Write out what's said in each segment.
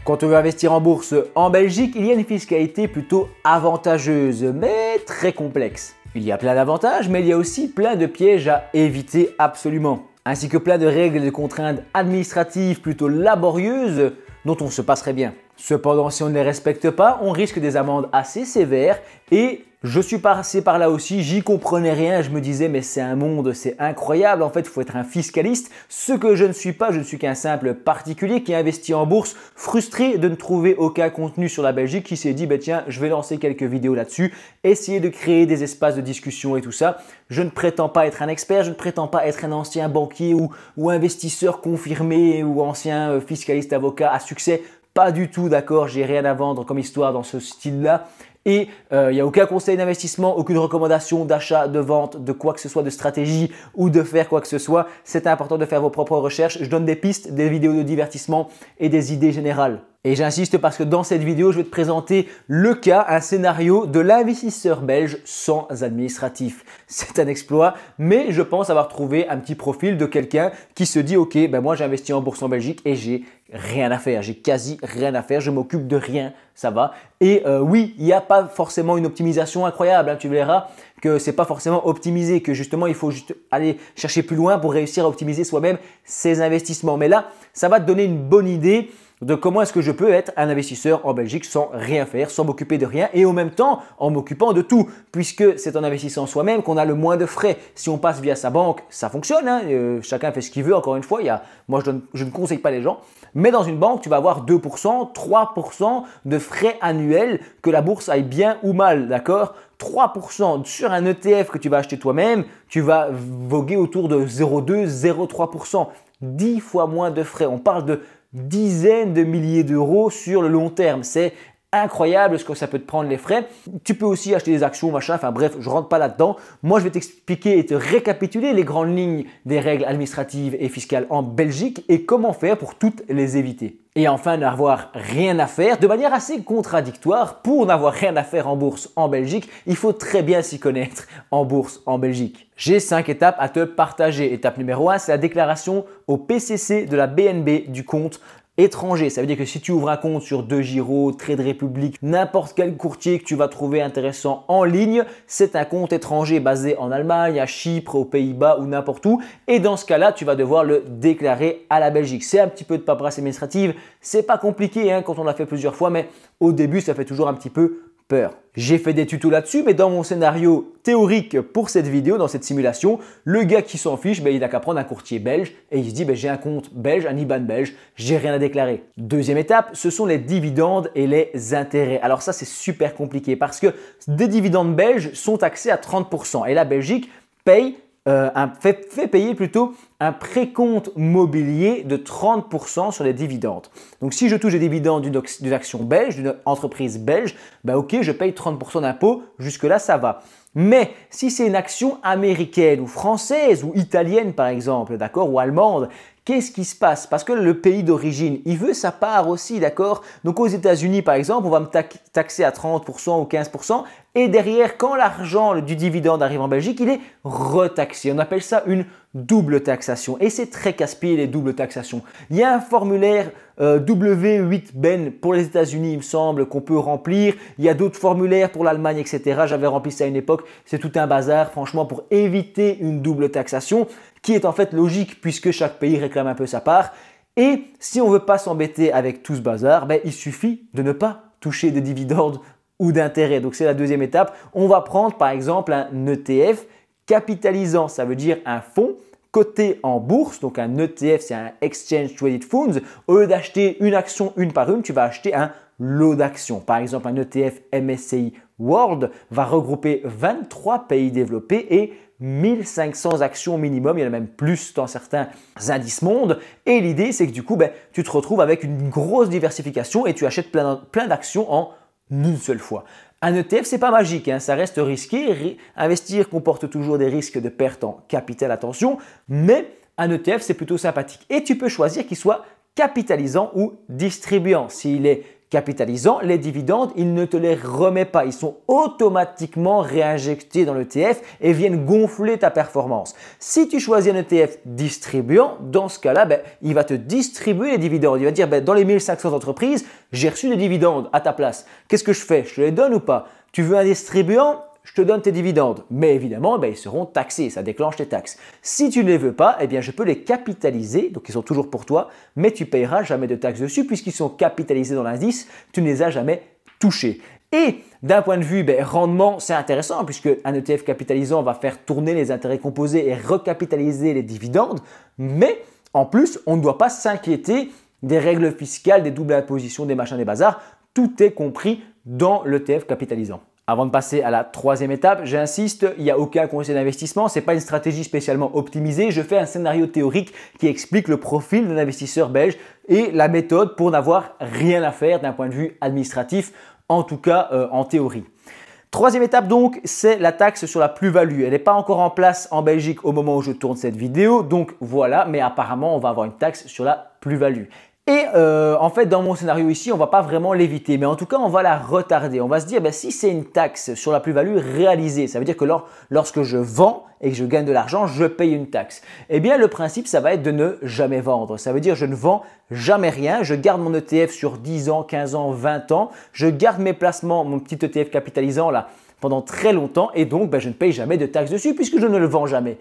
Quand on veut investir en bourse en Belgique, il y a une fiscalité plutôt avantageuse, mais très complexe. Il y a plein d'avantages, mais il y a aussi plein de pièges à éviter absolument, ainsi que plein de règles et de contraintes administratives plutôt laborieuses dont on se passerait bien. Cependant, si on ne les respecte pas, on risque des amendes assez sévères et je suis passé par là aussi, j'y comprenais rien, je me disais mais c'est un monde, c'est incroyable, en fait il faut être un fiscaliste, ce que je ne suis pas, je ne suis qu'un simple particulier qui investit en bourse, frustré de ne trouver aucun contenu sur la Belgique, qui s'est dit tiens je vais lancer quelques vidéos là-dessus, essayer de créer des espaces de discussion et tout ça. Je ne prétends pas être un expert, je ne prétends pas être un ancien banquier ou investisseur confirmé ou ancien fiscaliste avocat à succès, pas du tout, d'accord, j'ai rien à vendre comme histoire dans ce style-là. Et il n'y a aucun conseil d'investissement, aucune recommandation d'achat, de vente, de quoi que ce soit, de stratégie ou de faire quoi que ce soit. C'est important de faire vos propres recherches. Je donne des pistes, des vidéos de divertissement et des idées générales. Et j'insiste parce que dans cette vidéo, je vais te présenter le cas, un scénario de l'investisseur belge sans administratif. C'est un exploit, mais je pense avoir trouvé un petit profil de quelqu'un qui se dit « Ok, moi j'ai investi en bourse en Belgique et j'ai rien à faire, j'ai quasi rien à faire, je m'occupe de rien, ça va. » Et oui, il n'y a pas forcément une optimisation incroyable, hein, tu verras que ce n'est pas forcément optimisé, que justement il faut juste aller chercher plus loin pour réussir à optimiser soi-même ses investissements. Mais là, ça va te donner une bonne idée de comment est-ce que je peux être un investisseur en Belgique sans rien faire, sans m'occuper de rien et en même temps en m'occupant de tout, puisque c'est en investissant soi-même qu'on a le moins de frais. Si on passe via sa banque, ça fonctionne, hein, chacun fait ce qu'il veut, encore une fois, moi je ne conseille pas les gens, mais dans une banque tu vas avoir 2%, 3% de frais annuels, que la bourse aille bien ou mal, d'accord ? 3% sur un ETF que tu vas acheter toi-même, tu vas voguer autour de 0,2, 0,3%, 10 fois moins de frais. On parle de dizaines de milliers d'euros sur le long terme. C'est incroyable ce que ça peut te prendre les frais. Tu peux aussi acheter des actions, machin, enfin bref, je ne rentre pas là-dedans. Moi, je vais t'expliquer et te récapituler les grandes lignes des règles administratives et fiscales en Belgique et comment faire pour toutes les éviter. Et enfin, n'avoir rien à faire de manière assez contradictoire. Pour n'avoir rien à faire en bourse en Belgique, il faut très bien s'y connaître en bourse en Belgique. J'ai 5 étapes à te partager. Étape numéro 1, c'est la déclaration au PCC de la BNB du compte étranger. Ça veut dire que si tu ouvres un compte sur DEGIRO, Trade Republic, n'importe quel courtier que tu vas trouver intéressant en ligne, c'est un compte étranger basé en Allemagne, à Chypre, aux Pays-Bas ou n'importe où. Et dans ce cas-là, tu vas devoir le déclarer à la Belgique. C'est un petit peu de paperasse administrative. C'est pas compliqué hein, quand on l'a fait plusieurs fois, mais au début, ça fait toujours un petit peu peur. J'ai fait des tutos là-dessus, mais dans mon scénario théorique pour cette vidéo, dans cette simulation, le gars qui s'en fiche, il n'a qu'à prendre un courtier belge et il se dit j'ai un compte belge, un IBAN belge, j'ai rien à déclarer. Deuxième étape, ce sont les dividendes et les intérêts. Alors ça, c'est super compliqué parce que des dividendes belges sont taxés à 30% et la Belgique paye fait payer plutôt un précompte mobilier de 30% sur les dividendes. Donc si je touche des dividendes d'une action belge, d'une entreprise belge, ok, je paye 30% d'impôt, jusque-là ça va. Mais si c'est une action américaine ou française ou italienne par exemple, d'accord, ou allemande, qu'est-ce qui se passe? Parce que le pays d'origine, il veut sa part aussi, d'accord? Donc aux États-Unis par exemple, on va me taxer à 30% ou 15%. Et derrière, quand l'argent du dividende arrive en Belgique, il est retaxé. On appelle ça une double taxation. Et c'est très casse-pied les doubles taxations. Il y a un formulaire W8BEN pour les États-Unis, il me semble, qu'on peut remplir. Il y a d'autres formulaires pour l'Allemagne, etc. J'avais rempli ça à une époque. C'est tout un bazar, franchement, pour éviter une double taxation, qui est en fait logique puisque chaque pays réclame un peu sa part. Et si on ne veut pas s'embêter avec tout ce bazar, il suffit de ne pas toucher de dividendes ou d'intérêt. Donc c'est la deuxième étape. On va prendre par exemple un ETF capitalisant, ça veut dire un fonds coté en bourse. Donc un ETF, c'est un Exchange Traded Funds. Au lieu d'acheter une action une par une, tu vas acheter un lot d'actions. Par exemple, un ETF MSCI World va regrouper 23 pays développés et 1500 actions minimum, il y en a même plus dans certains indices monde. Et l'idée, c'est que du coup, tu te retrouves avec une grosse diversification et tu achètes plein d'actions en une seule fois. Un ETF, c'est pas magique, hein, ça reste risqué. Investir comporte toujours des risques de perte en capital, attention, mais un ETF, c'est plutôt sympathique. Et tu peux choisir qu'il soit capitalisant ou distribuant. S'il est capitalisant, les dividendes, il ne te les remet pas. Ils sont automatiquement réinjectés dans l'ETF et viennent gonfler ta performance. Si tu choisis un ETF distribuant, dans ce cas-là, il va te distribuer les dividendes. Il va dire, dans les 1500 entreprises, j'ai reçu des dividendes à ta place. Qu'est-ce que je fais? Je te les donne ou pas? Tu veux un distribuant? Je te donne tes dividendes. Mais évidemment, ils seront taxés, ça déclenche tes taxes. Si tu ne les veux pas, je peux les capitaliser, donc ils sont toujours pour toi, mais tu ne payeras jamais de taxes dessus puisqu'ils sont capitalisés dans l'indice, tu ne les as jamais touchés. Et d'un point de vue rendement, c'est intéressant puisque un ETF capitalisant va faire tourner les intérêts composés et recapitaliser les dividendes, mais en plus, on ne doit pas s'inquiéter des règles fiscales, des doubles impositions, des machins, des bazars. Tout est compris dans l'ETF capitalisant. Avant de passer à la troisième étape, j'insiste, il n'y a aucun conseil d'investissement, ce n'est pas une stratégie spécialement optimisée. Je fais un scénario théorique qui explique le profil d'un investisseur belge et la méthode pour n'avoir rien à faire d'un point de vue administratif, en tout cas en théorie. Troisième étape donc, c'est la taxe sur la plus-value. Elle n'est pas encore en place en Belgique au moment où je tourne cette vidéo, donc voilà, mais apparemment on va avoir une taxe sur la plus-value. Et en fait, dans mon scénario ici, on ne va pas vraiment l'éviter, mais en tout cas, on va la retarder. On va se dire, si c'est une taxe sur la plus-value réalisée, ça veut dire que lorsque je vends et que je gagne de l'argent, je paye une taxe. Eh bien, le principe, ça va être de ne jamais vendre. Ça veut dire, je ne vends jamais rien. Je garde mon ETF sur 10 ans, 15 ans, 20 ans. Je garde mes placements, mon petit ETF capitalisant là, pendant très longtemps et donc, je ne paye jamais de taxes dessus puisque je ne le vends jamais.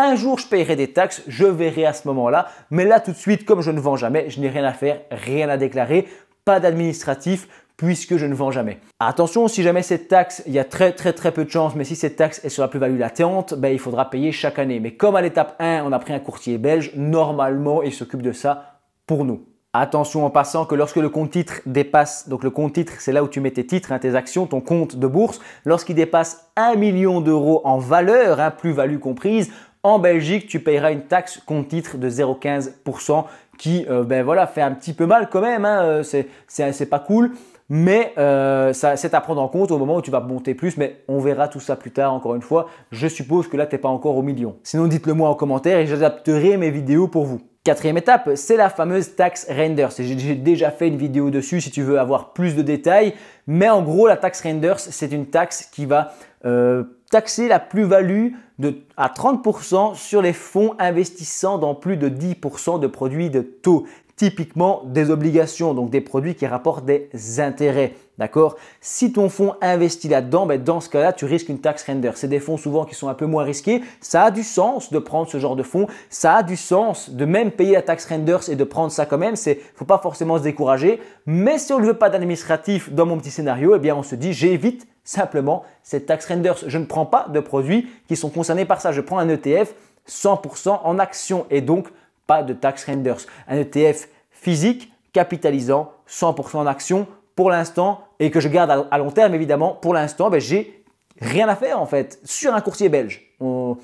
Un jour, je paierai des taxes, je verrai à ce moment-là. Mais là, tout de suite, comme je ne vends jamais, je n'ai rien à faire, rien à déclarer, pas d'administratif puisque je ne vends jamais. Attention, si jamais cette taxe, il y a très peu de chances, mais si cette taxe est sur la plus-value latente, il faudra payer chaque année. Mais comme à l'étape 1, on a pris un courtier belge, normalement, il s'occupe de ça pour nous. Attention en passant que lorsque le compte titre dépasse, donc le compte titre c'est là où tu mets tes titres, tes actions, ton compte de bourse, lorsqu'il dépasse 1 million d'euros en valeur, plus-value comprise, en Belgique, tu payeras une taxe compte titre de 0,15% qui fait un petit peu mal quand même, c'est pas cool. Mais c'est à prendre en compte au moment où tu vas monter plus, mais on verra tout ça plus tard encore une fois. Je suppose que là, tu n'es pas encore au million. Sinon, dites-le moi en commentaire et j'adapterai mes vidéos pour vous. Quatrième étape, c'est la fameuse taxe Renders. J'ai déjà fait une vidéo dessus si tu veux avoir plus de détails. Mais en gros, la taxe Renders, c'est une taxe qui va taxer la plus-value à 30% sur les fonds investissant dans plus de 10% de produits de taux. Typiquement des obligations, donc des produits qui rapportent des intérêts. D'accord? Si ton fonds investit là-dedans, dans ce cas-là, tu risques une taxe Renders. C'est des fonds souvent qui sont un peu moins risqués. Ça a du sens de prendre ce genre de fonds. Ça a du sens de même payer la taxe Renders et de prendre ça quand même. Il ne faut pas forcément se décourager. Mais si on ne veut pas d'administratif dans mon petit scénario, on se dit j'évite simplement cette taxe Renders. Je ne prends pas de produits qui sont concernés par ça. Je prends un ETF 100% en actions et donc pas de taxe Renders. Un ETF physique, capitalisant, 100% en actions pour l'instant et que je garde à long terme évidemment. Pour l'instant, j'ai rien à faire en fait sur un courtier belge. Je ne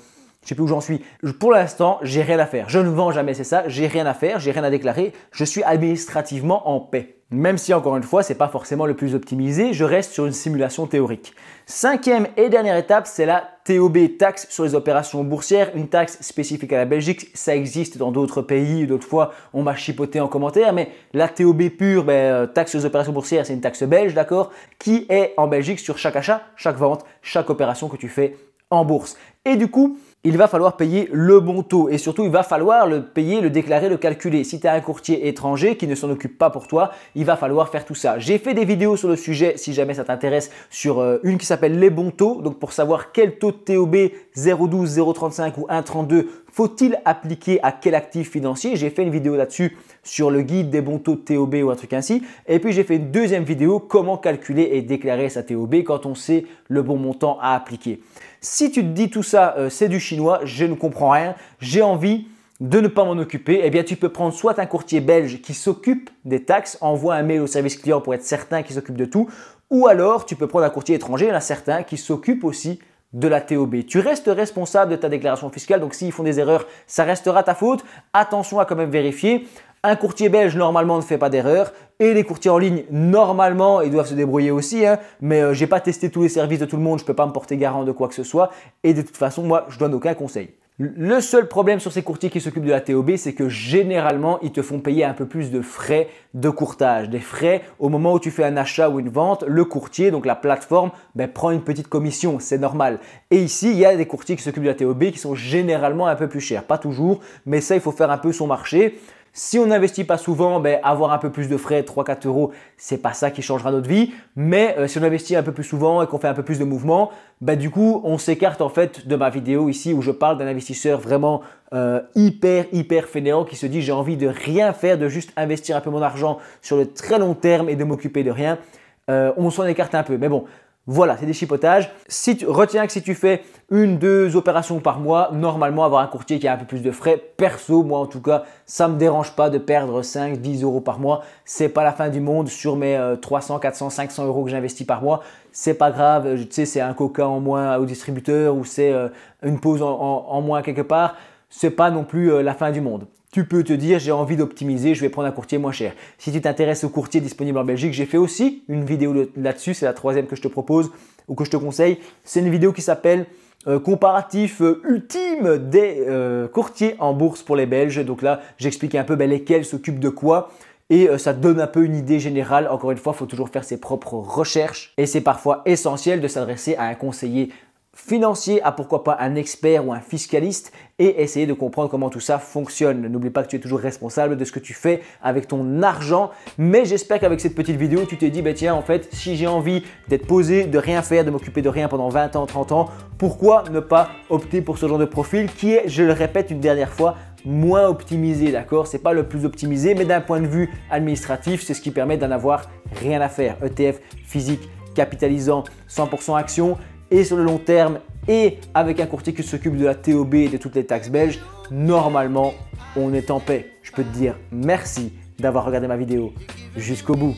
sais plus où j'en suis. Pour l'instant, j'ai rien à faire. Je ne vends jamais, c'est ça. J'ai rien à faire, j'ai rien à déclarer. Je suis administrativement en paix. Même si encore une fois, ce n'est pas forcément le plus optimisé, je reste sur une simulation théorique. Cinquième et dernière étape, c'est la TOB, taxe sur les opérations boursières, une taxe spécifique à la Belgique. Ça existe dans d'autres pays, d'autres fois on m'a chipoté en commentaire, mais la TOB pure, taxe sur les opérations boursières, c'est une taxe belge, d'accord, qui est en Belgique sur chaque achat, chaque vente, chaque opération que tu fais en bourse. Et du coup, il va falloir payer le bon taux et surtout il va falloir le payer, le déclarer, le calculer. Si tu as un courtier étranger qui ne s'en occupe pas pour toi, il va falloir faire tout ça. J'ai fait des vidéos sur le sujet si jamais ça t'intéresse sur une qui s'appelle les bons taux. Donc pour savoir quel taux de TOB 0,12, 0,35 ou 1,32 faut-il appliquer à quel actif financier. J'ai fait une vidéo là-dessus sur le guide des bons taux de TOB ou un truc ainsi. Et puis j'ai fait une deuxième vidéo comment calculer et déclarer sa TOB quand on sait le bon montant à appliquer. Si tu te dis tout ça, c'est du chinois, je ne comprends rien, j'ai envie de ne pas m'en occuper, tu peux prendre soit un courtier belge qui s'occupe des taxes, envoie un mail au service client pour être certain qu'il s'occupe de tout, ou alors tu peux prendre un courtier étranger, il y en a certains qui s'occupent aussi de la TOB. Tu restes responsable de ta déclaration fiscale, donc s'ils font des erreurs, ça restera ta faute. Attention à quand même vérifier. Un courtier belge, normalement, ne fait pas d'erreur. Et les courtiers en ligne, normalement, ils doivent se débrouiller aussi. Mais je n'ai pas testé tous les services de tout le monde. Je ne peux pas me porter garant de quoi que ce soit. Et de toute façon, moi, je donne aucun conseil. Le seul problème sur ces courtiers qui s'occupent de la TOB, c'est que généralement, ils te font payer un peu plus de frais de courtage. Des frais au moment où tu fais un achat ou une vente, le courtier, donc la plateforme, prend une petite commission, c'est normal. Et ici, il y a des courtiers qui s'occupent de la TOB qui sont généralement un peu plus chers. Pas toujours, mais ça, il faut faire un peu son marché. Si on n'investit pas souvent, avoir un peu plus de frais, 3-4 euros, c'est pas ça qui changera notre vie. Mais si on investit un peu plus souvent et qu'on fait un peu plus de mouvements, du coup, on s'écarte en fait de ma vidéo ici où je parle d'un investisseur vraiment hyper fainéant qui se dit j'ai envie de rien faire, de juste investir un peu mon argent sur le très long terme et de m'occuper de rien. On s'en écarte un peu. Mais bon, voilà, c'est des chipotages. Retiens que si tu fais 1-2 opérations par mois, normalement avoir un courtier qui a un peu plus de frais, perso, moi en tout cas, ça ne me dérange pas de perdre 5-10 euros par mois. C'est pas la fin du monde sur mes 300, 400, 500 euros que j'investis par mois. C'est pas grave, tu sais, c'est un coca en moins au distributeur ou c'est une pause en moins quelque part. C'est pas non plus la fin du monde. Tu peux te dire j'ai envie d'optimiser, je vais prendre un courtier moins cher. Si tu t'intéresses aux courtiers disponibles en Belgique, j'ai fait aussi une vidéo là-dessus, c'est la 3e que je te propose ou que je te conseille. C'est une vidéo qui s'appelle comparatif ultime des courtiers en bourse pour les Belges. Donc là, j'explique un peu lesquels s'occupent de quoi. Et ça te donne un peu une idée générale. Encore une fois, il faut toujours faire ses propres recherches. Et c'est parfois essentiel de s'adresser à un conseiller financier, à pourquoi pas un expert ou un fiscaliste et essayer de comprendre comment tout ça fonctionne. N'oublie pas que tu es toujours responsable de ce que tu fais avec ton argent. Mais j'espère qu'avec cette petite vidéo, tu t'es dit, tiens, en fait, si j'ai envie d'être posé, de rien faire, de m'occuper de rien pendant 20 ans, 30 ans, pourquoi ne pas opter pour ce genre de profil qui est, je le répète une dernière fois, moins optimisé, d'accord? C'est pas le plus optimisé, mais d'un point de vue administratif, c'est ce qui permet d'en avoir rien à faire. ETF physique, capitalisant, 100% action. Et sur le long terme et avec un courtier qui s'occupe de la TOB et de toutes les taxes belges, normalement, on est en paix. Je peux te dire merci d'avoir regardé ma vidéo jusqu'au bout.